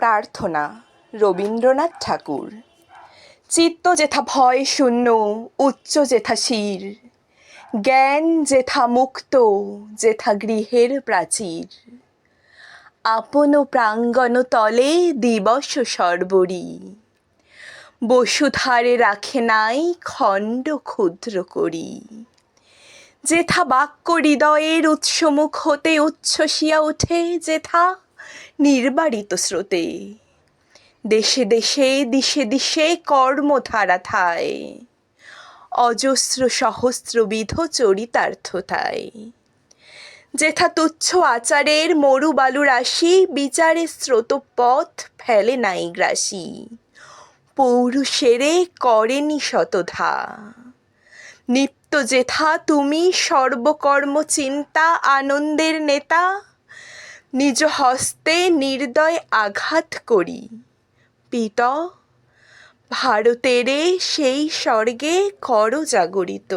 প্রার্থনা রবীন্দ্রনাথ ঠাকুর। চিত্ত যেথা ভয় শূন্য, উচ্চ যেথা শির, জ্ঞান যেথা মুক্ত, যেথা গৃহের প্রাচীর। আপন প্রাঙ্গণ তলে দিবস সর্বরি, বসুধারে রাখে নাই খণ্ড ক্ষুদ্র করি। যেথা বাক্য হৃদয়ের উৎসমুখ হতে উচ্ছ্বসিয়া ওঠে, যেথা নির্বারিত স্রোতে, দেশে দেশে দিশে দিশে কর্মধারা থায়, অজস্র সহস্রবিধ চরিতার্থতায়। যেথা তুচ্ছ আচারের মরু বালু রাশি, বিচারে স্রোতপথ ফেলে নাই গ্রাসী, পৌরুষেরে করেনি শতধা। নিত্য যেথা তুমি সর্বকর্ম চিন্তা আনন্দের নেতা, নিজ হস্তে নির্দয় আঘাত করি পিত, ভারতেরে সেই স্বর্গে কর জাগরিত।